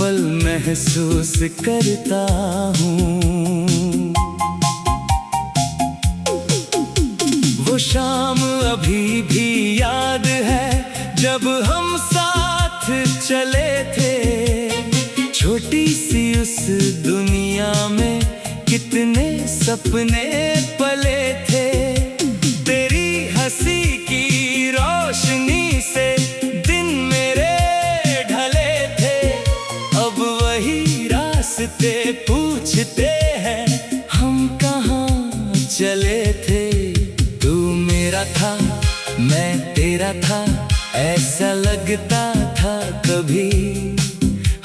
पल महसूस करता हूँ। वो शाम अभी भी याद है जब हम साथ चले थे। छोटी सी उस दुनिया में कितने सपने पले थे। तेरी हंसी की रोशनी से दिन मेरे ढले थे। अब वही रास्ते पूछते हैं हम कहाँ चले थे। तू मेरा था मैं तेरा था, ऐसा लगता था कभी।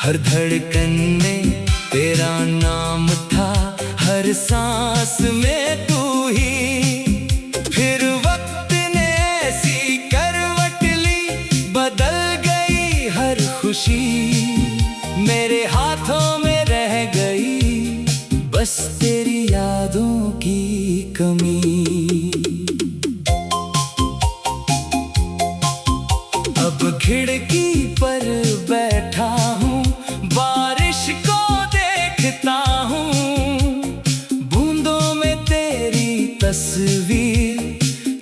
हर धड़कन में तेरा नाम था, हर सांस में तू ही। फिर वक्त ने ऐसी करवट ली, बदल गई हर खुशी। मेरे हाथों में रह गई बस तेरी यादों की कमी। अब खिड़की पर बैठा हूँ, बारिश को देखता हूँ। बूंदों में तेरी तस्वीर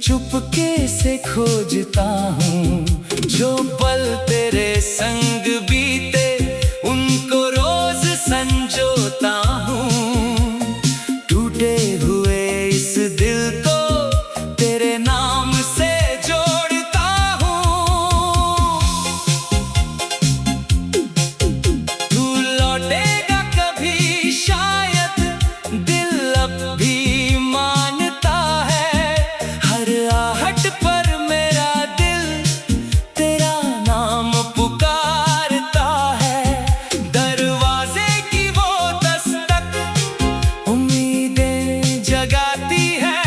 चुपके से खोजता हूँ। जो पल तेरे संग बीते उनको रोज संजोता हूँ। टूटे हुए इस दिल को तेरे नाम से जोड़ता हूँ। तू लौटेगा कभी शायद, दिल अब भी मानता है। हर आहट पर मेरा दिल तेरा नाम पुकारता है। दरवाजे की वो दस्तक उम्मीदें जगाती है।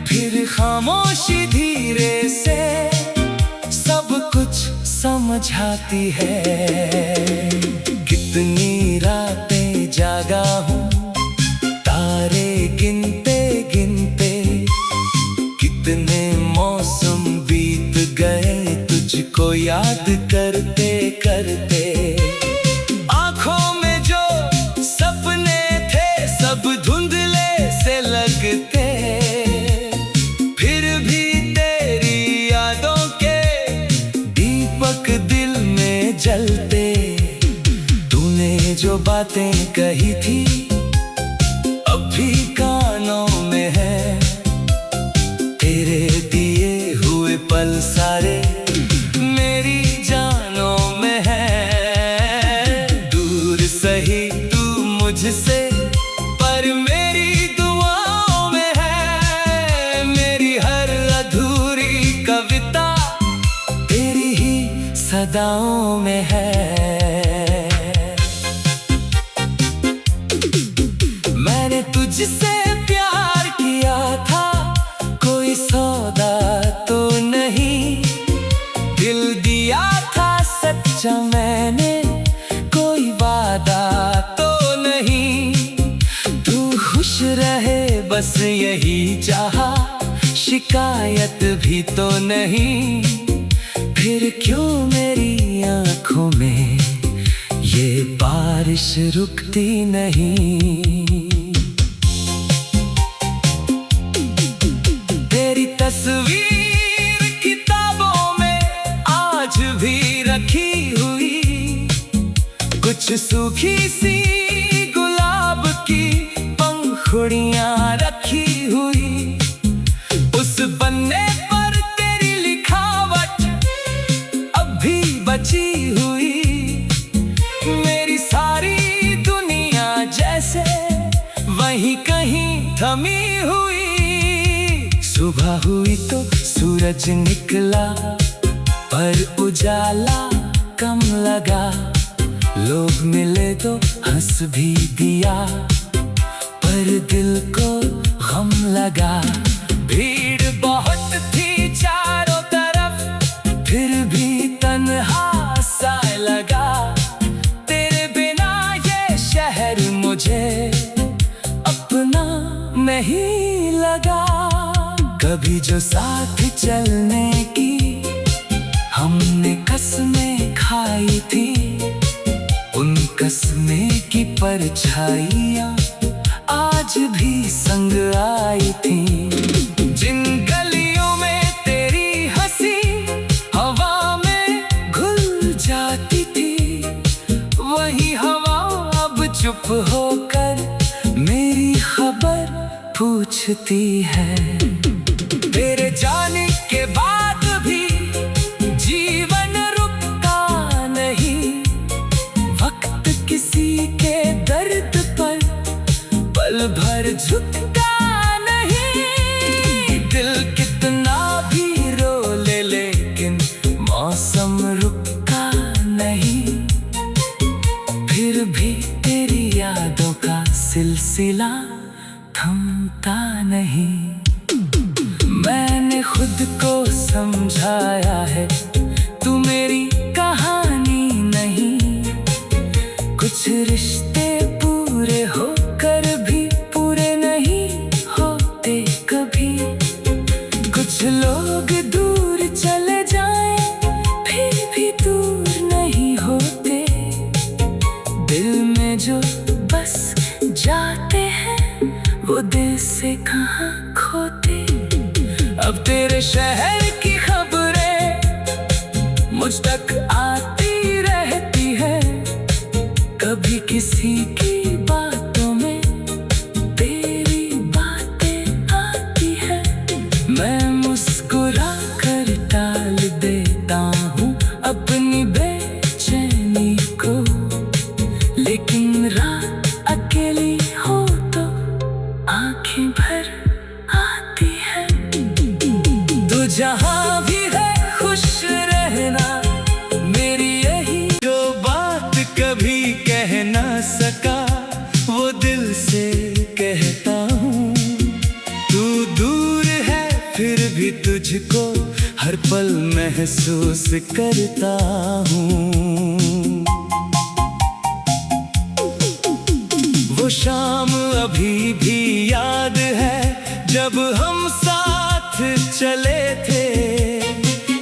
फिर खामोशी धीरे से सब कुछ समझाती है। कितनी रातें जागा हूँ तारे गिनते गिनते। कितने मौसम बीत गए तुझको याद करते करते। आँखों में जो सपने थे सब धुंधले से लगते। फिर भी तेरी यादों के दीपक दिल में जलते। तूने जो बातें कही थी अब भी कानों में है। तेरे दिए हुए पल सारे मेरी जानों में है। दूर सही तू मुझसे पर मेरी दुआओं में है। मेरी हर अधूरी कविता तेरी ही सदाओं में है। मैंने तुझसे प्यार किया था, कोई सौदा तो नहीं। दिल दिया था सच्चा मैंने, कोई वादा तो नहीं। तू खुश रहे बस यही चाहा, शिकायत भी तो नहीं। फिर क्यों मेरी आँखों में ये बारिश रुकती नहीं। तेरी तस्वीर किताबों में आज भी रखी हुई। कुछ सूखी सी गुलाब की पंखुड़ियां रखी हुई। उस पन्ने पर तेरी लिखावट अब भी बची हुई। मेरी सारी दुनिया जैसे वहीं कहीं थमी हुई। सुबह हुई तो सूरज निकला पर उजाला कम लगा। लोग मिले तो हंस भी दिया पर दिल को गम लगा। भीड़ बहुत थी चारों तरफ फिर भी तन्हा सा लगा। तेरे बिना ये शहर मुझे अपना नहीं लगा। कभी जो साथ चलने की हमने कसमें खाई थी, कसमें की परछाइयाँ आज भी संग आई थी। जिन गलियों में तेरी हंसी हवा में घुल जाती थी, वही हवा अब चुप होकर मेरी खबर पूछती है। तेरे जाने के बाद भी जीवन रुका नहीं, वक्त किसी के दर्द पर पल भर झुकता नहीं। दिल कितना भी रो ले लेकिन मौसम रुका नहीं, फिर भी तेरी यादों का सिलसिला थमता नहीं। मैंने खुद को समझाया है तू मेरी कहानी नहीं, कुछ रिश्ते पूरे होकर भी पूरे नहीं होते कभी। कुछ लोग दूर चले जाएं फिर भी दूर नहीं होते, दिल में जो बस जाते हैं वो दिल से कहाँ खोते। अब तेरे शहर की खबरें मुझ तक आती रहती है, कभी किसी की बातों में तेरी बातें आती है। मैं मुस्कुरा कर टाल देता हूँ अपनी बेचैनी को, लेकिन रात अकेली हो तो आंखें भर आती है। तू जहाँ भी है खुश रहना, मेरी यही जो बात कभी कह ना सका वो दिल से कहता हूँ। तू दूर है फिर भी तुझको हर पल महसूस करता हूँ। वो शाम अभी भी याद है जब हम साथ चले थे,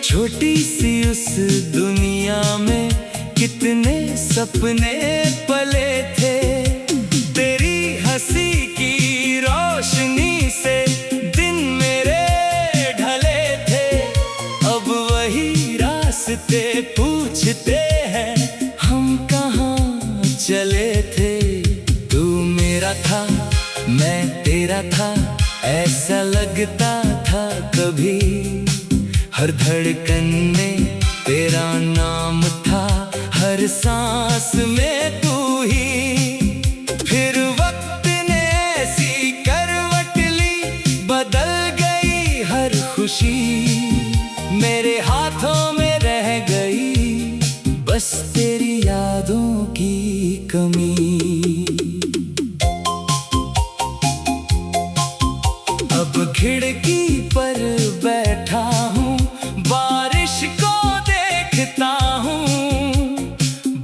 छोटी सी उस दुनिया में कितने सपने पले थे। तेरी हंसी की रोशनी से दिन मेरे ढले थे, अब वही रास्ते पूछते हैं हम कहाँ चले थे। तू मेरा था मैं तेरा था, ऐसा लगता था कभी, हर धड़कन में तेरा नाम था, हर सांस में तू ही। फिर वक्त ने ऐसी करवट ली, बदल गई हर खुशी, मेरे हाथों में रह गई बस तेरी यादों की कमी। अब खिड़की पर बैठा हूँ, बारिश को देखता हूँ,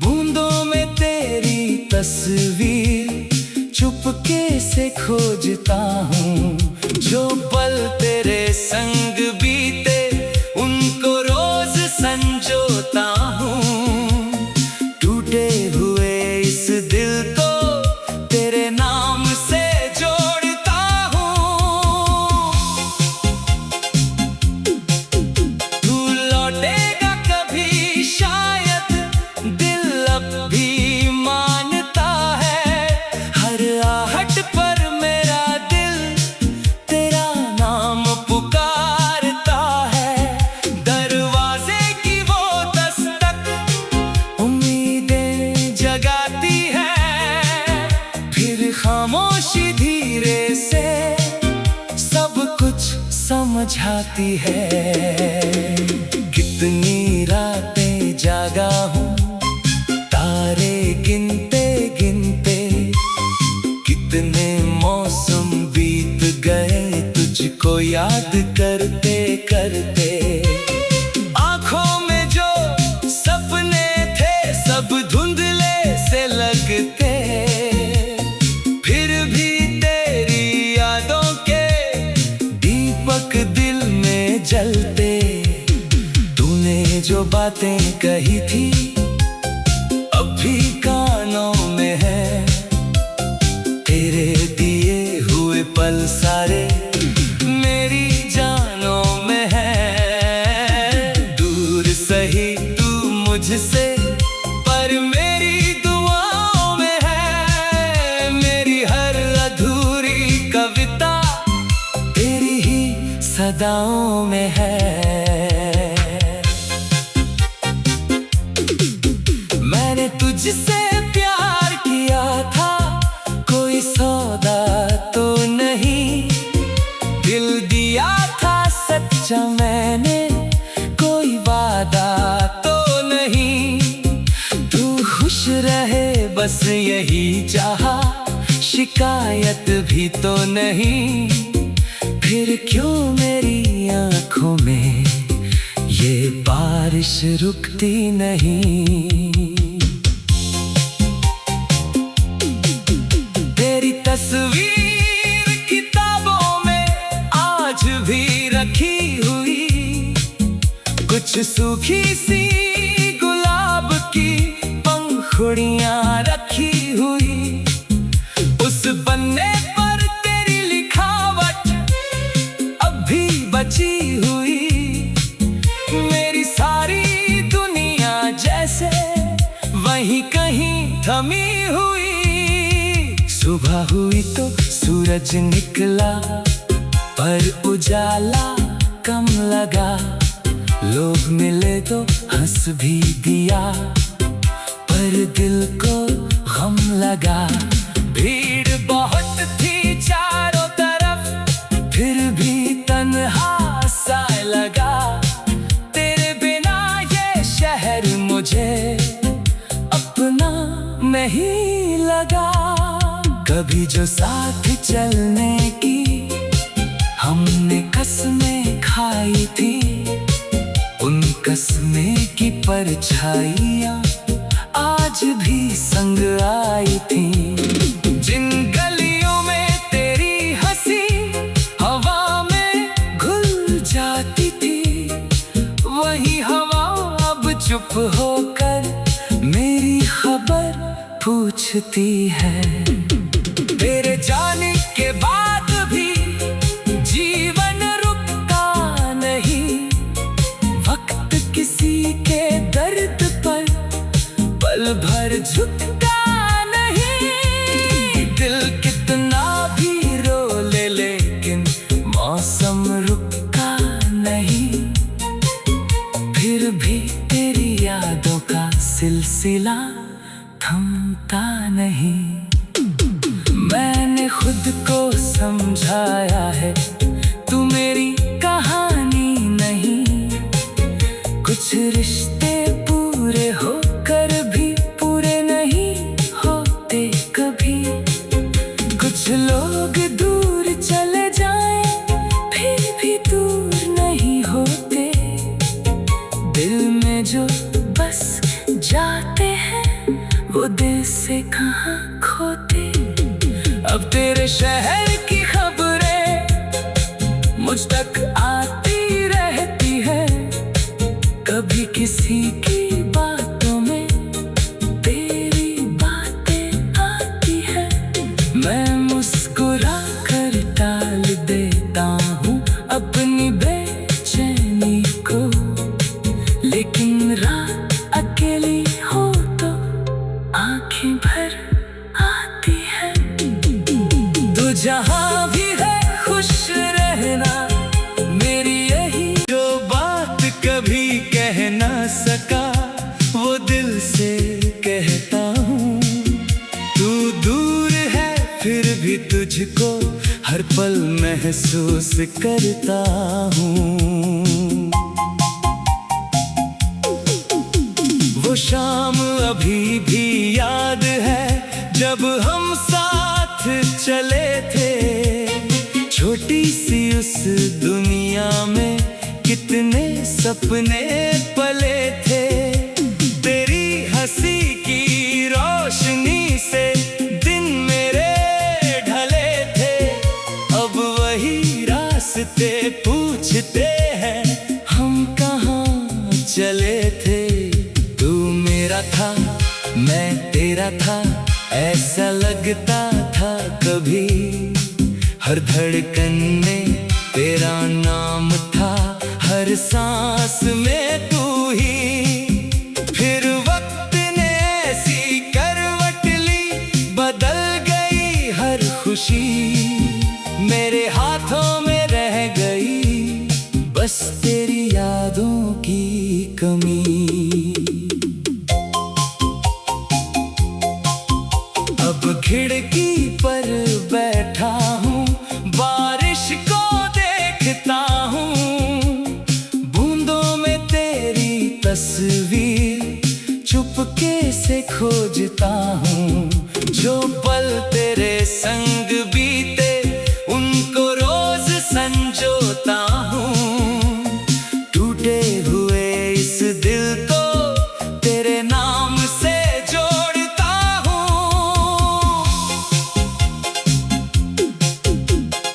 बूंदों में तेरी तस्वीर चुपके से खोजता हूँ। जो पल तेरे संग बीते उनको रोज संजोता हूँ, टूटे हुए इस दिल को तेरे नाम से जोड़ता हूँ। तू लौटेगा कभी शायद दिल अब भी मानता है, हर आहट पर मेरा दिल तेरा नाम पुकारता है। दरवाजे की वो दस्तक उम्मीदें जगाती है, फिर खामोशी धीरे से सब कुछ समझाती है। कितनी रातें जागा हूँ तारे गिनते गिनते, कितने मौसम बीत गए तुझको याद करते करते। आँखों में जो सपने थे सब धुंधले से लगते, फिर भी तेरी यादों के दीपक दिल में जलते। तूने जो बातें कही थी अब भी कानों तेरे दिए हुए पल सारे मेरी जानों में है। दूर सही तू मुझसे पर मेरी दुआओं में है। मेरी हर अधूरी कविता तेरी ही सदाओं में है। मैंने तुझसे प्यार किया था, कोई सौदा तो नहीं। दिल दिया था सच्चा मैंने, कोई वादा तो नहीं। तू खुश रहे बस यही चाहा, शिकायत भी तो नहीं। फिर क्यों मेरी आंखों में ये बारिश रुकती नहीं। तेरी तस्वीर किताबों में आज भी रखी हुई, कुछ सूखी सी गुलाब की पंखुड़ियां रखी हुई। उस पन्ने पर तेरी लिखावट अब भी बची हुई। मेरी सारी दुनिया जैसे वहीं कहीं थमी हुई। सुबह हुई तो सूरज निकला, पर उजाला कम लगा। लोग मिले तो हंस भी दिया, पर दिल को गम लगा। भीड़ बहुत थी चारों तरफ, फिर भी तन्हा सा लगा। तेरे बिना ये शहर मुझे अपना नहीं लगा। कभी जो साथ चलने की हमने कसमें खाई थी, उन कसमें की परछाइयां आज भी संग आई थी। जिन गलियों में तेरी हंसी हवा में घुल जाती थी, वही हवा अब चुप होकर मेरी खबर पूछती है। तेरे जाने के बाद भी जीवन रुका नहीं। वक्त किसी के दर्द पर पल भर झुकता नहीं। दिल कितना भी रो ले लेकिन मौसम रुका नहीं। फिर भी तेरी यादों का सिलसिला थमता नहीं। मैंने खुद को समझाया है तू मेरी कहानी नहीं। कुछ रिश्ते पूरे होकर भी पूरे नहीं होते कभी। कुछ लोग दूर चले जाएं फिर भी दूर नहीं होते। दिल में जो बस जाते हैं वो दिल से कहाँ खोते। अब तेरे शहर की खबरें मुझ तक आती रहती है। कभी किसी की बातों में तेरी बातें आती है। मैं मुस्कुरा कर टाल देता हूँ अपनी बेचैनी को, लेकिन रात अकेली हो तो आंखें भर आती है। तू जहाँ भी है खुश रहना, मेरी यही जो बात कभी कह ना सका वो दिल से कहता हूँ। तू दूर है फिर भी तुझको हर पल महसूस करता हूँ। वो शाम अभी भी याद है जब हम साथ चले थे। छोटी सी उस दुनिया में कितने सपने पले थे। तेरी हंसी की रोशनी से दिन मेरे ढले थे। अब वही रास्ते पूछते हैं हम कहाँ चले थे। तू मेरा था मैं तेरा था, ऐसा लगता था कभी। हर धड़कन में तेरा नाम था, हर सांस में तू ही। फिर वक्त ने ऐसी करवट ली, बदल गई हर खुशी। मेरे हाथों में रह गई बस तेरी यादों की कमी। अब खिड़की पर बैठा हूँ, बारिश को देखता हूँ। बूंदों में तेरी तस्वीर चुपके से खोजता हूँ। जो पल तेरे संग बीते उनको रोज संजोता हूँ। टूटे हुए इस दिल को तेरे नाम से जोड़ता हूँ।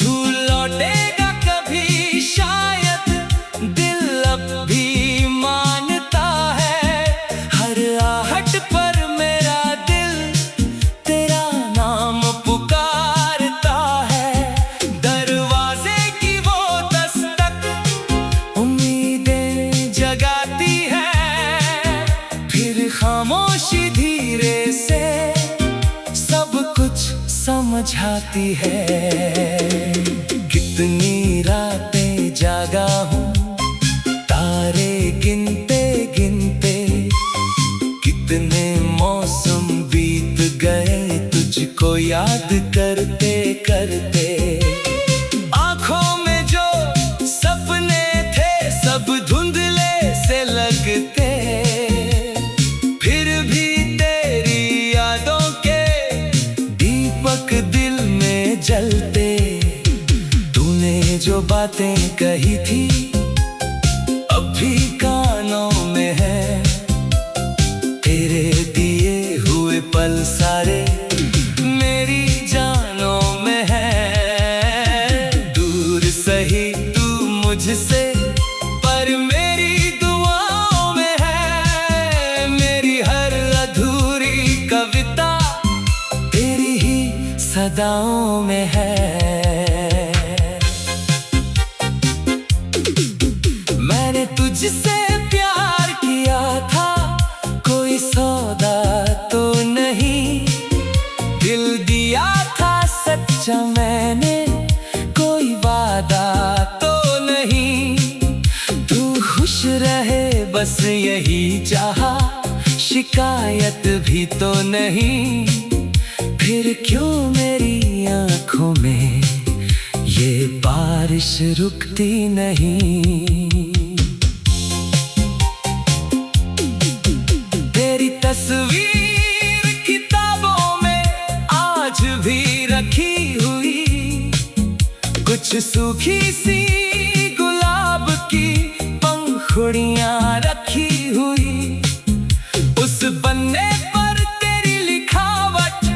तू लौटेगा कभी शायद, दिल अब भी मानता है। हर आहट पर मेरा दिल तेरा नाम पुकारता है। दरवाजे की वो दस्तक उम्मीदें जगाती है। फिर खामोशी धीरे से सब कुछ समझाती है। कितनी रातें जागा हूँ तारे गिनते गिनते। कितने मौसम बीत गए तुझको याद करते करते। आँखों में जो सपने थे सब धुंधले से लगते। फिर भी तेरी यादों के दीपक दिल में जलते। तूने जो बातें कही थी अब भी कानों में है। तेरे दिए हुए पल सारे मेरी जानों में है। दूर सही तू मुझसे पर मेरी दुआओं में है। मेरी हर अधूरी कविता तेरी ही सदाओं में है। मैंने तुझसे प्यार किया था, कोई सौदा तो नहीं। दिल दिया था सच्चा मैंने, कोई वादा तो नहीं। तू खुश रहे बस यही चाहा, शिकायत भी तो नहीं। फिर क्यों मेरी आँखों में ये बारिश रुकती नहीं। तेरी तस्वीर किताबों में आज भी रखी हुई। कुछ सूखी सी गुलाब की पंखुड़ियां रखी हुई। उस पन्ने पर तेरी लिखावट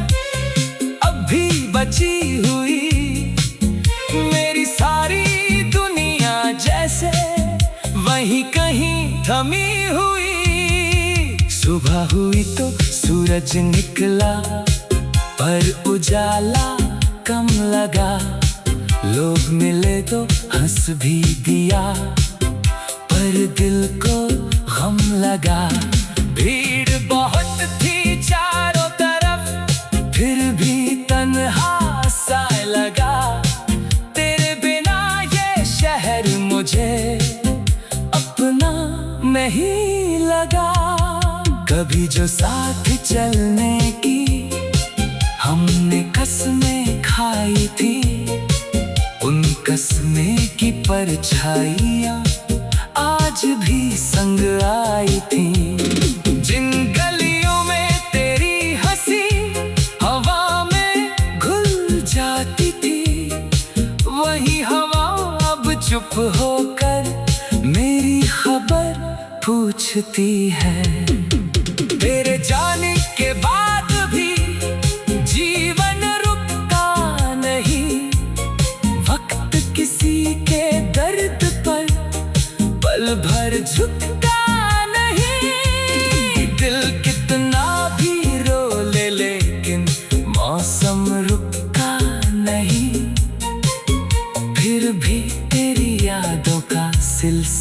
अब भी बची हुई। मेरी सारी दुनिया जैसे वहीं कहीं थमी हुई। सुबह हुई तो सूरज निकला, पर उजाला कम लगा। लोग मिले तो हंस भी दिया, पर दिल को गम लगा। भीड़ बहुत थी चारों तरफ, फिर भी तन्हा सा लगा। तेरे बिना ये शहर मुझे अपना नहीं लगा। कभी जो साथ चलने की हमने कसमें खाई थी, उन कसमें की परछाइयाँ आज भी संग आई थी। जिन गलियों में तेरी हंसी हवा में घुल जाती थी, वही हवा अब चुप होकर मेरी खबर पूछती है। तेरे जाने के बाद भी जीवन रुकता नहीं। वक्त किसी के दर्द पर पल भर झुकता नहीं। दिल कितना भी रो ले लेकिन मौसम रुकता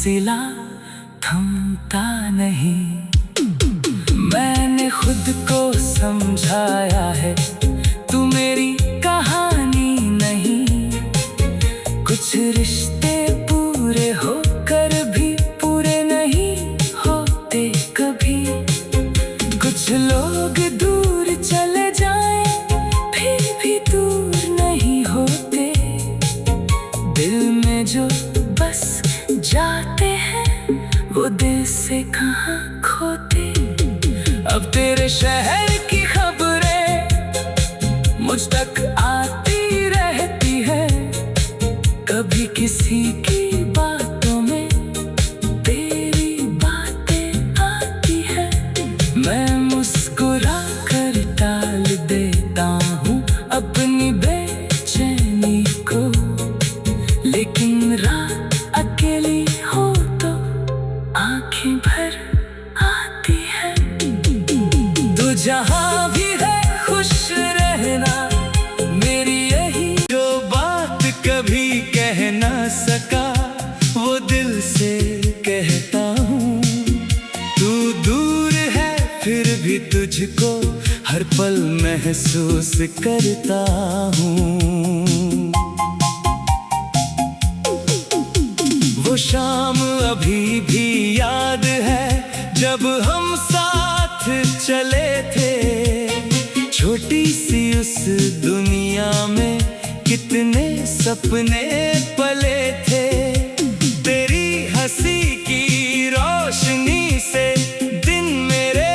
सिलसिला थमता नहीं। मैंने खुद को समझाया है तू मेरी कहानी नहीं। कुछ रिश्ते पूरे होकर भी पूरे नहीं होते कभी। कुछ लोग दूर चले जाएं फिर भी दूर नहीं होते। दिल में जो बस जाते हैं वो दिल से कहाँ खोते। अब तेरे शहर की खबरें मुझ तक आती रहती है। कभी किसी की बातों में तेरी बातें आती है। मैं मुस्कुरा कर टाल देता हूँ अपनी बेचैनी को। लेकिन रात अकेली हो तो आंखें भर आती है। तू जहाँ भी है खुश रहना मेरी यही। जो बात कभी कह ना सका वो दिल से कहता हूँ। तू दूर है फिर भी तुझको हर पल महसूस करता हूँ। वो शाम अभी भी याद है जब हम साथ चले थे। छोटी सी उस दुनिया में कितने सपने पले थे। तेरी हंसी की रोशनी से दिन मेरे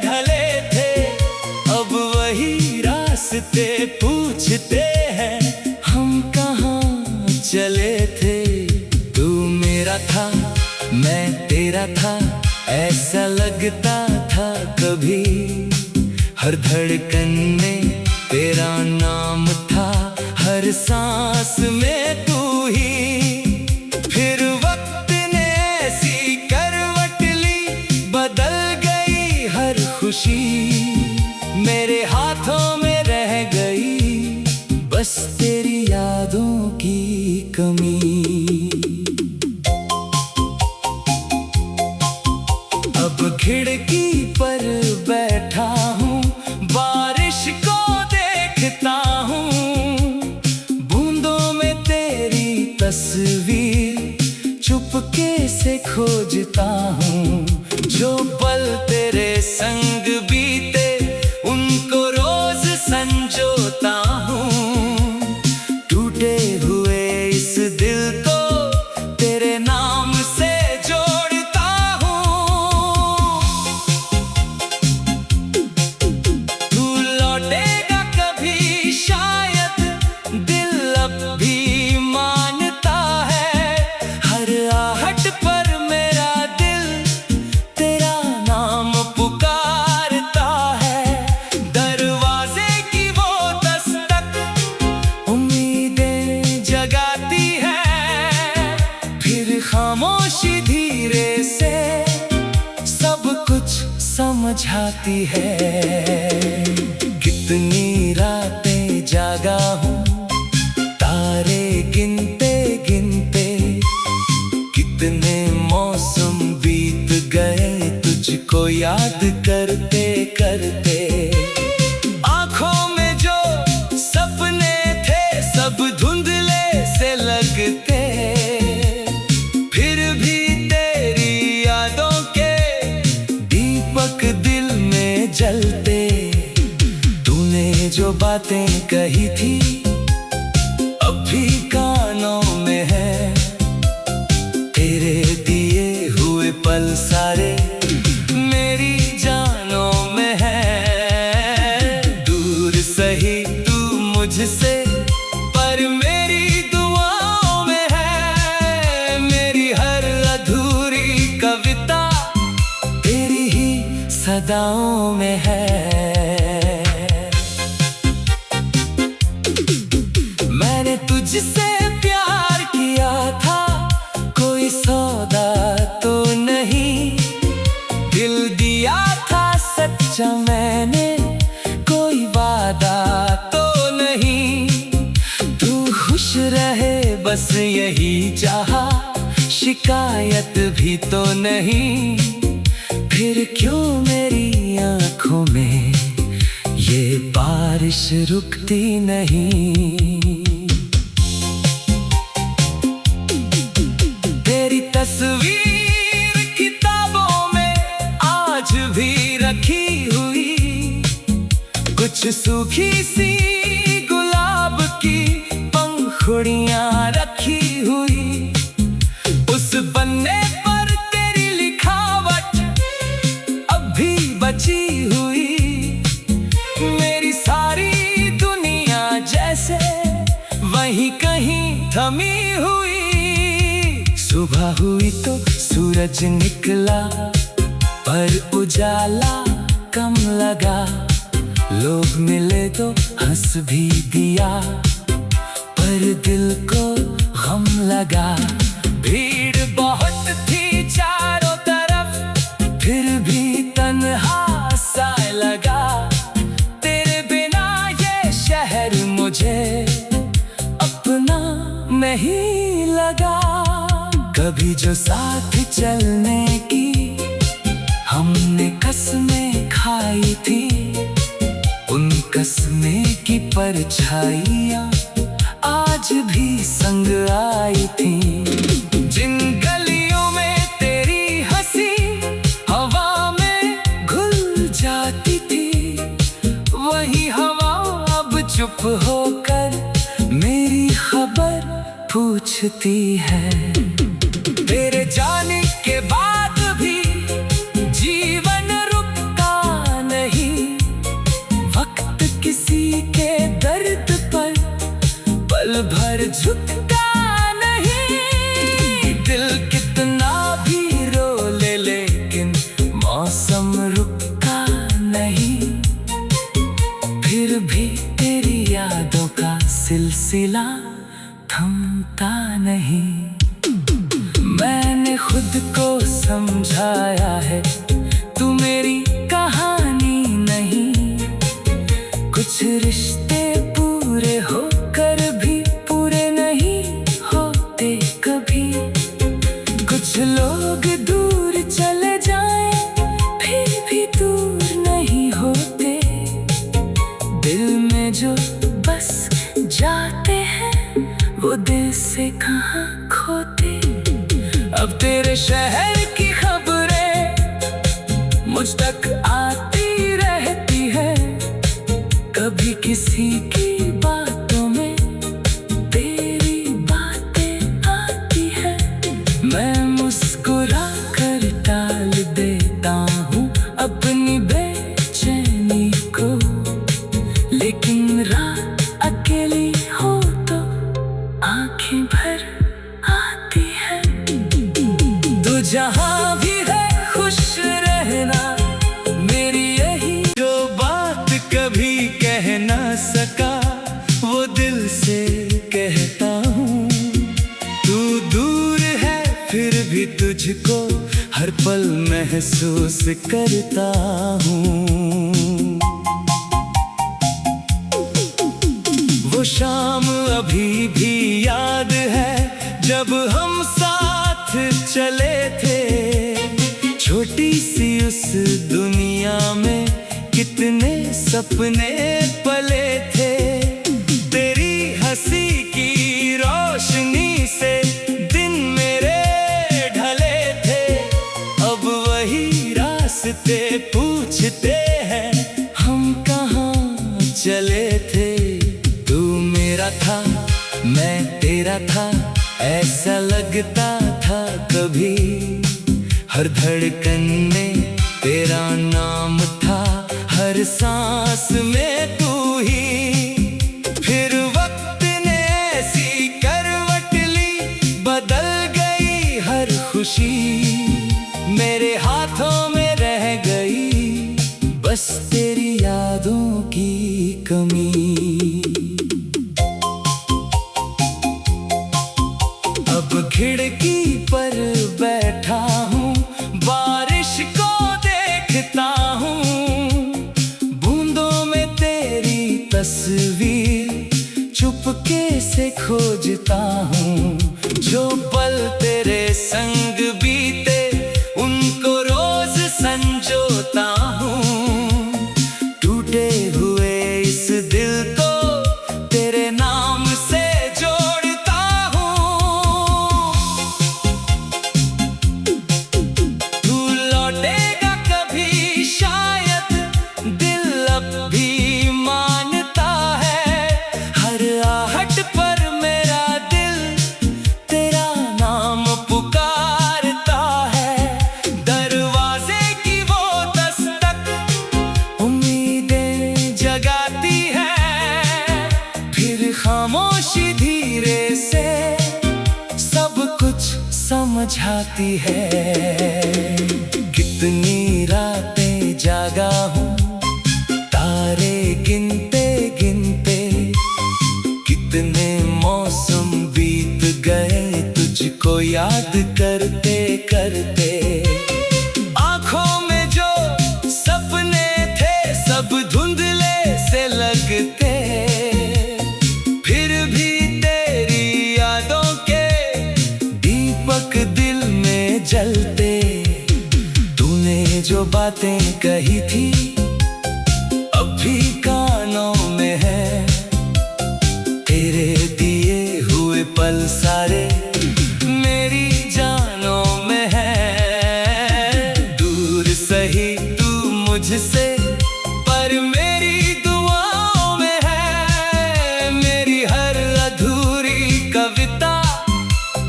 ढले थे। अब वही रास्ते पूछते हैं हम कहाँ चले थे। तू मेरा था मैं तेरा था ऐसा लगता था कभी। हर धड़कन में तेरा नाम था हर सांस में तू ही। फिर वक्त ने ऐसी करवट ली बदल गई हर खुशी। मेरे हाथों में रह गई बस तेरी यादों की कमी। अब खिड़की पर बैठा हूँ बारिश को देखता हूँ। बूंदों में तेरी तस्वीर चुपके से खोजता हूँ। जो पल तेरे संग बीते उनको रोज संजोता हूँ। टूटे हुए इस दिल को तेरे नाम से जोड़ता हूँ। तू लौटेगा कभी शायद दिल अब भी मानता है। हर आहट पर मेरा दिल तेरा नाम पुकारता है। दरवाजे की वो दस्तक उम्मीदें जगाती है। फिर खामोशी धीरे से सब कुछ समझाती है। कितनी रातें जागा हूँ तारे गिनते गिनते। कितने मौसम बीत गए तुझको याद करते करते। आँखों में जो सपने थे सब धुंधले से लगते। फिर भी तेरी यादों के दीपक दिल में जलते। तूने जो बातें कही थी अब भी कानों में है। तेरे दिए हुए पल सारे मेरी जानों में है। दूर सही तू मुझसे पर मेरी दुआओं में है। मेरी हर अधूरी कविता तेरी ही सदाओं में है। मैंने तुझसे प्यार किया था कोई सौदा तो नहीं। दिल दिया था सच्चा मैंने कोई वादा तो नहीं। तू खुश रहे बस यही चाहा शिकायत भी तो नहीं, फिर क्यों मेरी आंखों में ये बारिश रुकती नहीं। तेरी तस्वीर किताबों में आज भी रखी हुई, कुछ सूखी सी गुलाब की पंखुड़ियां रखी हुई, उस पन्ने पर तेरी लिखावट अब भी बची हुई। मेरी सारी दुनिया जैसे वहीं कहीं थमी हुई। सुबह हुई तो सूरज निकला, पर उजाला कम लगा। लोग मिले तो हंस भी दिया, पर दिल को गम लगा। भीड़ बहुत थी चारों तरफ, फिर भी तन्हा सा लगा। तेरे बिना ये शहर मुझे अपना नहीं लगा। कभी जो साथ चलने की हमने कसमें खाई थी, उन कसमें की परछाइयां आज भी संग आई थी। जिन गलियों में तेरी हंसी हवा में घुल जाती थी, वही हवा अब चुप होकर मेरी खबर पूछती है। तेरे जाने के बाद भी जीवन रुका नहीं, वक्त किसी के दर्द पर पल भर झुकता नहीं। दिल कितना भी रो ले, लेकिन मौसम रुका नहीं। फिर भी तेरी यादों का सिलसिला थमता नहीं। मैंने खुद को समझाया है, तू मेरी कहानी नहीं। कुछ रिश्ते पूरे होकर भी पूरे नहीं होते कभी। कुछ लोग दूर चले जाएं, फिर भी दूर नहीं होते। दिल में जो बस जाते हैं, वो दिल से कहाँ खोते। अब तेरे शहर की खबरें मुझ तक आती रहती है। कभी किसी की बातों में तेरी बातें आती है। मैं मुस्कुरा कर टाल देता हूँ अपनी बेचैनी को, लेकिन रात अकेली हो तो आंखें भर आती है। तू जहाँ भी है खुश रहना, मेरी यही जो बात कभी कह ना सका, वो दिल से कहता हूँ। तू दूर है फिर भी तुझको हर पल महसूस करता हूँ। वो शाम अभी भी याद है जब हम साथ चले थे। छोटी सी उस दुनिया में कितने सपने पले थे। तेरी हंसी की रोशनी से दिन मेरे ढले थे। अब वही रास्ते पूछते हैं, हम कहाँ चले थे। तू मेरा था, मैं तेरा था, ऐसा लगता था कभी। हर धड़कन में तेरा नाम था, हर सांस में तू ही। फिर वक्त ने ऐसी करवट ली, बदल गई हर खुशी। मेरे हाथों में रह गई बस तेरी यादों की कमी। अब खिड़की पर बैठा हूँ, बारिश को देखता हूँ। बूंदों में तेरी तस्वीर चुप चुपके से खोजता हूँ। जो पल तेरे संग बीते उनको रोज संजोता हूँ। टूटे हुए इस दिल को तेरे नाम से जोड़ता हूँ। तू लौटेगा कभी शायद दिल अब भी मानता है। हर आहट पर मेरा दिल तेरा नाम पुकारता है। दरवाजे की वो दस्तक उम्मीदें जगाती है। फिर खामोशी धीरे से सब कुछ समझाती है। कितनी रातें जागा हूँ तारे गिनते गिनते। कितने मौसम बीत गए तुझको याद करते करते। आँखों में जो सपने थे सब धुंधले से लगते। फिर भी तेरी यादों के दीपक दिल में जलते। तूने जो बातें कही थी अब भी कानों में है। तेरे दिए हुए पल सारे मेरी जानों में है। दूर सही तू मुझसे पर मेरी दुआओं में है। मेरी हर अधूरी कविता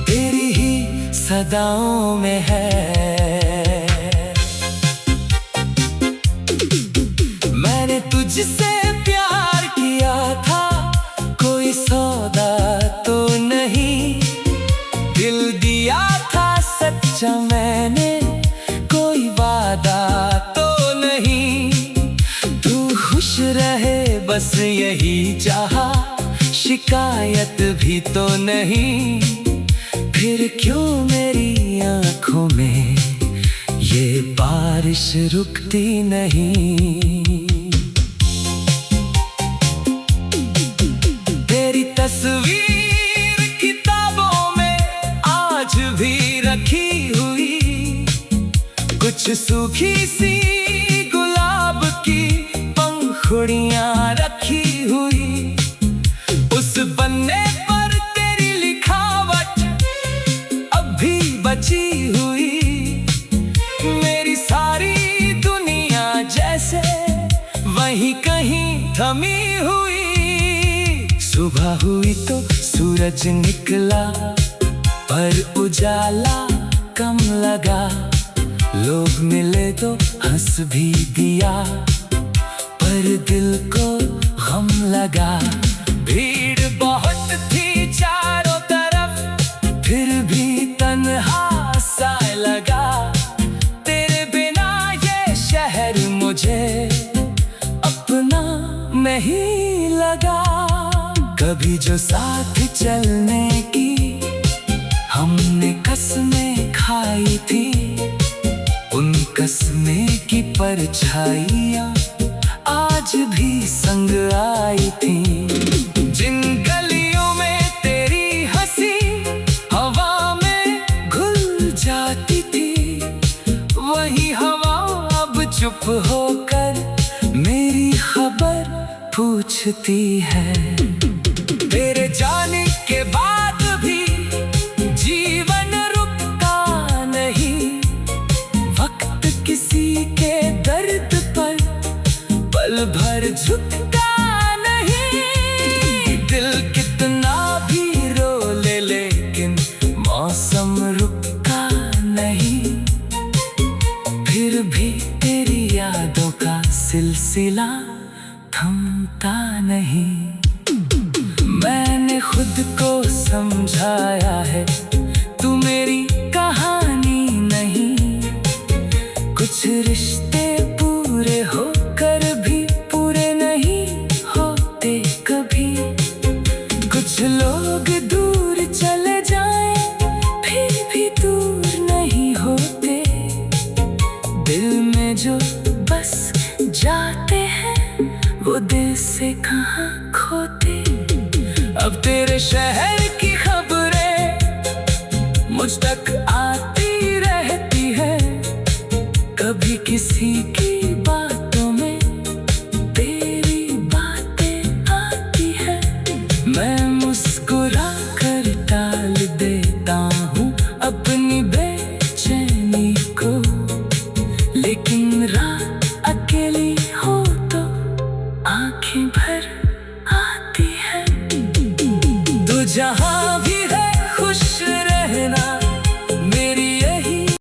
तेरी ही सदाओं में है। मैंने तुझसे प्यार किया था कोई सौदा तो नहीं। दिल दिया था सच्चा मैंने कोई वादा तो नहीं। तू खुश रहे बस यही चाहा शिकायत भी तो नहीं। फिर क्यों मेरी आँखों में ये बारिश रुकती नहीं। तेरी तस्वीर किताबों में आज भी रखी हुई। कुछ सूखी सी गुलाब की पंखुड़ियां रखी हुई। उस पन्ने पर तेरी लिखावट अब भी बची हुई। मेरी सारी दुनिया जैसे वहीं कहीं थमी हुई। सुबह हुई तो सूरज निकला पर उजाला कम लगा। लोग मिले तो हंस भी दिया पर दिल को गम लगा। भीड़ बहुत थी चारों तरफ फिर भी तन्हा सा लगा। तेरे बिना ये शहर मुझे अपना नहीं लगा। कभी जो साथ चलने की हमने कसमें खाई थी। उन कसमें की परछाइयाँ आज भी संग आई थी। जिन गलियों में तेरी हंसी हवा में घुल जाती थी। वही हवा अब चुप होकर मेरी खबर पूछती है। तेरे जाने के बाद भी जीवन रुकता नहीं। वक्त किसी के दर्द पर पल भर झुकता नहीं। दिल कितना भी रो ले लेकिन मौसम रुकता नहीं। फिर भी तेरी यादों का सिलसिला थमता नहीं। मैंने खुद को समझाया है तू मेरी कहानी नहीं। कुछ रिश्ते पूरे होकर भी पूरे नहीं होते कभी। कुछ लोग दूर चले जाएं फिर भी दूर नहीं होते। दिल में जो बस जाते हैं वो दिल से कहाँ खोते। अब तेरे शहर की खबरें मुझ तक आती रहती है। कभी किसी की बातों में तेरी बातें आती है। मैं मुस्कुरा कर टाल देता हूँ अपनी बेचैनी को, लेकिन रात